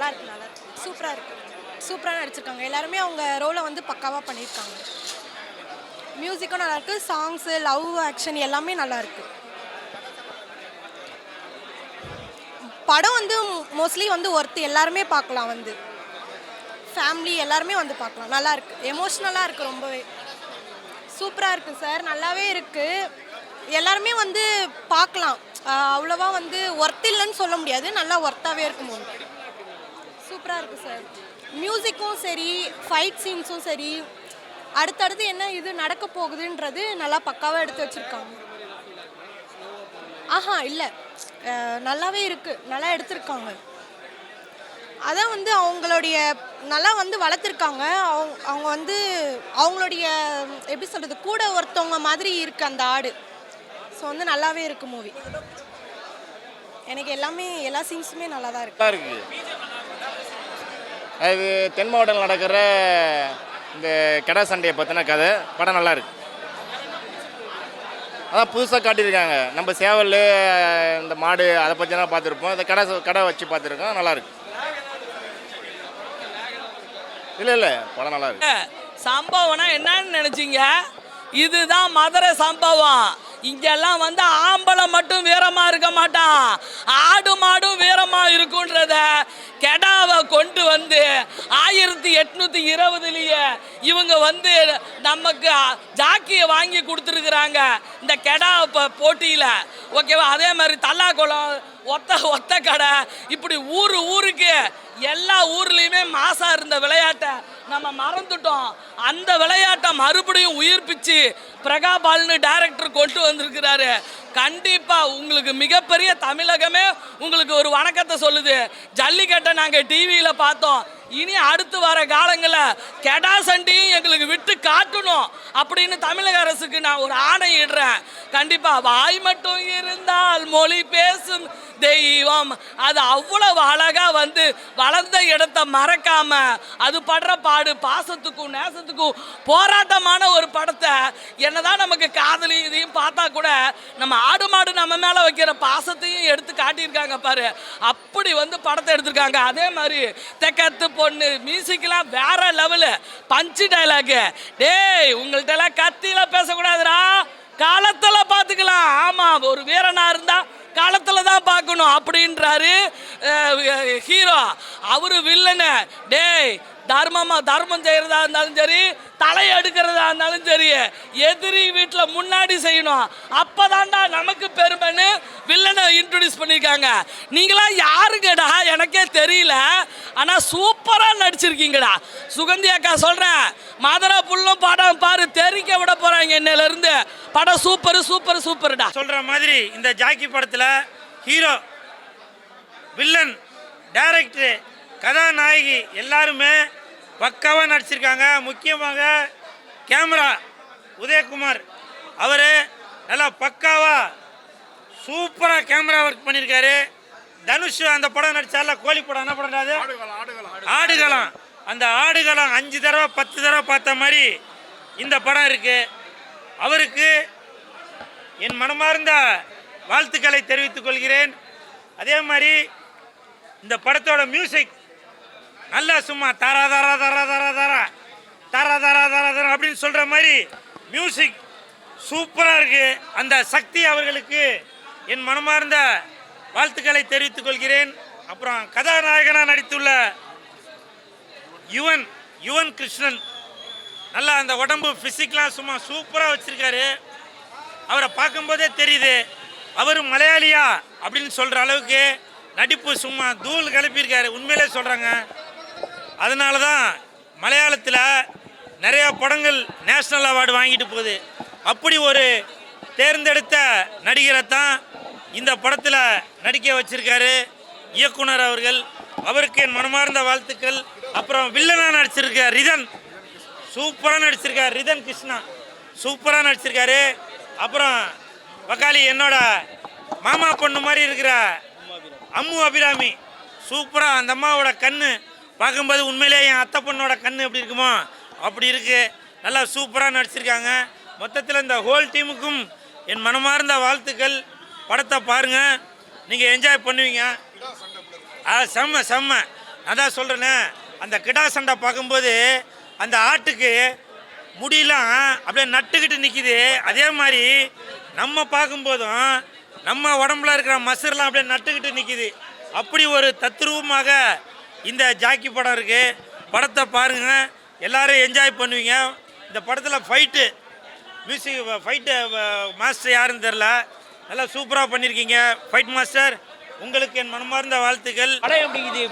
நல்லா இருக்கு, நல்லா இருக்கு, சூப்பராக இருக்கு, சூப்பராக நடிச்சிருக்காங்க. எல்லாருமே அவங்க ரோலை வந்து பக்காவாக பண்ணியிருக்காங்க. மியூசிக்கும் நல்லா இருக்கு, சாங்ஸு, லவ், ஆக்ஷன் எல்லாமே நல்லா இருக்கு. படம் வந்து மோஸ்ட்லி வந்து எல்லாருமே பார்க்கலாம், வந்து ஃபேமிலி எல்லாருமே வந்து பார்க்கலாம். நல்லா இருக்கு, எமோஷ்னலாக இருக்குது, ரொம்பவே சூப்பராக இருக்குது சார், நல்லாவே இருக்குது. எல்லாருமே வந்து பார்க்கலாம். அவ்வளோவா வந்து ஒர்த் இல்லைன்னு சொல்ல முடியாது, நல்லா ஒர்த்தாகவே இருக்கும். மூவி சூப்பராக இருக்குது சார். மியூசிக்கும் சரி, ஃபைட் சீன்ஸும் சரி, அடுத்தடுத்து என்ன இது நடக்க போகுதுன்றது நல்லா பக்காவாக எடுத்து வச்சுருக்காங்க. ஆஹா இல்லை, நல்லாவே இருக்குது, நல்லா எடுத்திருக்காங்க. அதான் வந்து அவங்களுடைய நல்லா வந்து வளர்த்துருக்காங்க. அவங்க வந்து அவங்களுடைய எப்படி சொல்கிறது, கூட ஒருத்தவங்க மாதிரி இருக்குது அந்த ஆடு. ஸோ வந்து நல்லாவே இருக்குது மூவி. எனக்கு எல்லா சீன்ஸுமே நல்லா தான் இருக்குது. அது தென் மாவட்டத்தில் நடக்கிற இந்த கெடா சண்டையை பற்றின கதை. படம் நல்லா இருக்கு. அதான் புதுசாக காட்டியிருக்காங்க. நம்ம சேவல், இந்த மாடு அதை பற்றினா பார்த்துருப்போம். இந்த கடை வச்சு பார்த்துருக்கோம், நல்லாயிருக்கு. இல்லை படம் நல்லா இருக்கு. சம்பவம்னா என்னன்னு நினச்சிங்க? இதுதான் மதுரை சம்பவம். இங்கெல்லாம் வந்து ஆம்பளை மட்டும் வீரமாக இருக்க மாட்டான், ஆடு மாடும் வீரமாக இருக்குன்றத கெடாவை கொண்டு வந்து 1820 இவங்க வந்து நமக்கு ஜாக்கியை வாங்கி கொடுத்துருக்குறாங்க இந்த கெடா போட்டியில். ஓகேவா? அதே மாதிரி தல்லாக்குளம், ஒத்த கடை, இப்படி ஊருக்கு எல்லா ஊர்லேயுமே மாசா இருந்த விளையாட்டை நம்ம மறந்துட்டோம். அந்த விளையாட்டை மறுபடியும் உயிர்ப்பிச்சு பிரகாபால்னு டைரக்டர் கொண்டு வந்திருக்கிறாரு. கண்டிப்பாக உங்களுக்கு மிகப்பெரிய தமிழகமே உங்களுக்கு ஒரு வணக்கத்தை சொல்லுது. ஜல்லிக்கட்டை நாங்கள் டிவியில் பார்த்தோம். இனி அடுத்து வர காலங்களில் கெடா சண்டையும் எங்களுக்கு விட்டு காட்டணும் அப்படின்னு தமிழக அரசுக்கு நான் ஒரு ஆணையிடுறேன். கண்டிப்பாக வாய் மட்டும் இருந்தால் மொழி பேசும் தெய்வம், அது அவ்வளவு அழகா வந்து வளர்ந்த இடத்தை மறக்காம அது படுற பாடு பாசத்துக்கும் நேசத்துக்கும் போராட்டமான ஒரு படத்தை என்னதான் நமக்கு காதலி இதையும் பார்த்தா கூட நம்ம ஆடு மாடு நம்ம மேல வைக்கிற பாசத்தையும் எடுத்து காட்டியிருக்காங்க பாரு. அப்படி வந்து படத்தை எடுத்திருக்காங்க. அதே மாதிரி தெக்கத்து பொண்ணு மியூசிக்லாம் வேற லெவலு, பஞ்சு டைலாக். டேய், உங்கள்கிட்ட எல்லாம் கத்தியில பேசக்கூடாதுடா, காலத்துல பாத்துக்கலாம். ஆமா, ஒரு வீரனா இருந்தா காலத்துல தான் பார்க்கணும் அப்படின்றாரு ஹீரோ. அவரு வில்லனு. டேய், தர்மம் செய்யறதா இருந்தாலும் சரி, தலை எடுக்கிறதா இருந்தாலும் சரி, எதிரி வீட்டில் முன்னாடி செய்யணும், அப்பதான்டா நமக்கு பெருமைன்னு வில்லனை இன்ட்ரோடியூஸ் பண்ணியிருக்காங்க. நீங்களா யாருங்கடா எனக்கே தெரியல, ஆனால் சூப்பராக நடிச்சிருக்கீங்கடா. சுகந்தி அக்கா சொல்கிறேன், மதுரை புல்லும் படம் பாரு, தெரிக்க விட போகிறாங்க இன்னையிலேருந்து. படம் சூப்பர்டா. சொல்கிற மாதிரி இந்த ஜாக்கி படத்தில் ஹீரோ, வில்லன், டைரக்டர், கதாநாயகி எல்லாருமே பக்காவாக நடிச்சிருக்காங்க. முக்கியமாக கேமரா உதயகுமார் அவர் நல்லா பக்காவாக சூப்பராக கேமரா ஒர்க் பண்ணியிருக்காரு. தனுஷ் அந்த படம் நடிச்சால, கோழி படம், என்ன படம் அது? ஆடுகளம். அந்த ஆடுகளம் 5 தடவை 10 தடவை பார்த்த மாதிரி இந்த படம் இருக்கு. அவருக்கு என் மனமார்ந்த வாழ்த்துக்களை தெரிவித்துக் கொள்கிறேன். அதே மாதிரி இந்த படத்தோட மியூசிக் நல்லா சும்மா தாரா தாரா தாரா தாரா தாரா தாரா தாரா தாரா தாரா அப்படின்னு சொல்கிற மாதிரி மியூசிக் சூப்பராக இருக்குது. அந்த சக்தி அவர்களுக்கு என் மனமார்ந்த வாழ்த்துக்களை தெரிவித்துக் கொள்கிறேன். அப்புறம் கதாநாயகனாக நடித்துள்ள யுவன் கிருஷ்ணன், நல்லா அந்த உடம்பு ஃபிசிக்லாம் சும்மா சூப்பராக வச்சுருக்காரு. அவரை பார்க்கும்போதே தெரியுது அவர் மலையாளியா அப்படின்னு சொல்கிற அளவுக்கு நடிப்பு சும்மா தூள் கிளப்பியிருக்காரு. உண்மையிலே சொல்கிறாங்க. அதனால தான் மலையாளத்தில் நிறையா படங்கள் நேஷ்னல் அவார்டு வாங்கிட்டு போகுது. அப்படி ஒரு தேர்ந்தெடுத்த நடிகரை தான் இந்த படத்தில் நடிக்க வச்சிருக்காரு இயக்குனர் அவர்கள். அவருக்கு என் மனமார்ந்த வாழ்த்துக்கள். அப்புறம் வில்லனாக நடிச்சிருக்க ரிதன் சூப்பராக நடிச்சிருக்கார். ரிதன் கிருஷ்ணா சூப்பராக நடிச்சிருக்காரு. அப்புறம் வக்காலி என்னோட மாமா பொண்ணு மாதிரி இருக்கிற அம்மு அபிராமி சூப்பராக, அந்த அம்மாவோட கண்ணு பார்க்கும்போது உண்மையிலேயே என் அத்தை பொண்ணோட கண்ணு எப்படி இருக்குமோ அப்படி இருக்குது. நல்லா சூப்பராக நடிச்சிருக்காங்க. மொத்தத்தில் இந்த ஹோல் டீமுக்கும் என் மனமார்ந்த வாழ்த்துக்கள். படத்தை பாருங்கள், நீங்கள் என்ஜாய் பண்ணுவீங்க. செம்ம நான் தான் சொல்கிறேனே, அந்த கிடா சண்டை பார்க்கும்போது அந்த ஆட்டுக்கு முடியெல்லாம் அப்படியே நட்டுக்கிட்டு நிற்கிது. அதே மாதிரி நம்ம பார்க்கும்போதும் நம்ம உடம்புல இருக்கிற மசிரெலாம் அப்படியே நட்டுக்கிட்டு நிற்கிது. அப்படி ஒரு தத்ரூபமாக இந்த ஜாக்கி படம் இருக்குது. படத்தை பாருங்கள், எல்லோரும் என்ஜாய் பண்ணுவீங்க. இந்த படத்தில் ஃபைட்டு மாஸ்டர் யாருன்னு தெரில, நல்லா சூப்பராக பண்ணியிருக்கீங்க ஃபைட் மாஸ்டர். உங்களுக்கு என் மனமார்ந்த வாழ்த்துக்கள். படம் எப்படிங்குது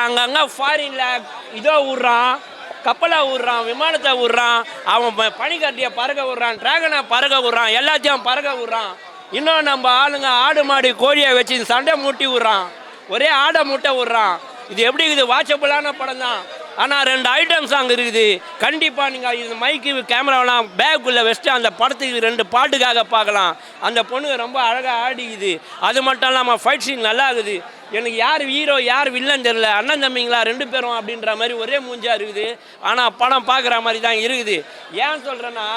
அங்கங்கே ஃபாரினில் இதோ விட்றான், கப்பலை விட்றான், விமானத்தை விட்றான், அவன் பனிக்கட்டியை பறக்க விட்றான், ட்ராகனை பறக்க விட்றான், எல்லாத்தையும் பறக்க விட்றான். இன்னும் நம்ம ஆளுங்க ஆடு மாடு கோழியை வச்சு சண்டை மூட்டி விட்றான், ஒரே ஆடை மூட்டை விட்றான். இது எப்படி இருக்குது? வாட்சபிளான படம் தான். ஆனால் 2 ஐட்டம் சாங் இருக்குது. கண்டிப்பாக நீங்கள் இந்த மைக்கு கேமராவெலாம் பேக்குள்ளே வச்சுட்டு அந்த படத்துக்கு 2 பாட்டுக்காக பார்க்கலாம். அந்த பொண்ணு ரொம்ப அழகாக ஆடிக்குது. அது மட்டும் இல்லாமல் ஃபைட் சீன் நல்லா இருக்குது. எனக்கு யார் ஹீரோ யார் வில்லன் தெரில, அண்ணன் தம்பிங்களா 2 பேரும் அப்படின்ற மாதிரி ஒரே மூஞ்சாக இருக்குது. ஆனால் படம் பார்க்குற மாதிரி தான் இருக்குது. ஏன் சொல்கிறேன்னா,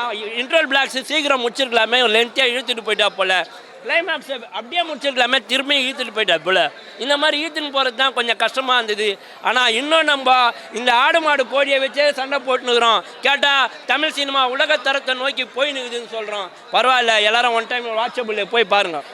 இன்டர்வல் பிளாக்ஸ் சீக்கிரம் முடிச்சிருக்கலாமே, லென்த்தியாக இழுத்துட்டு போயிட்டா போல். கிளைமேக்ஸை அப்படியே முடிச்சிருக்கலாமே, திரும்பி ஈத்துட்டு போயிட்டா போல். இந்த மாதிரி ஈத்துன்னு போகிறது தான் கொஞ்சம் கஷ்டமாக இருந்தது. ஆனால் இன்னும் நம்ம இந்த ஆடு மாடு கோழியை வச்சே சண்டை போட்டுனுக்குறோம். கேட்டால் தமிழ் சினிமா உலகத்தரத்தை நோக்கி போய் நிற்குதுன்னு சொல்கிறோம். பரவாயில்ல, எல்லோரும் ஒன் டைம் வாட்சபிள் போய் பாருங்கள்.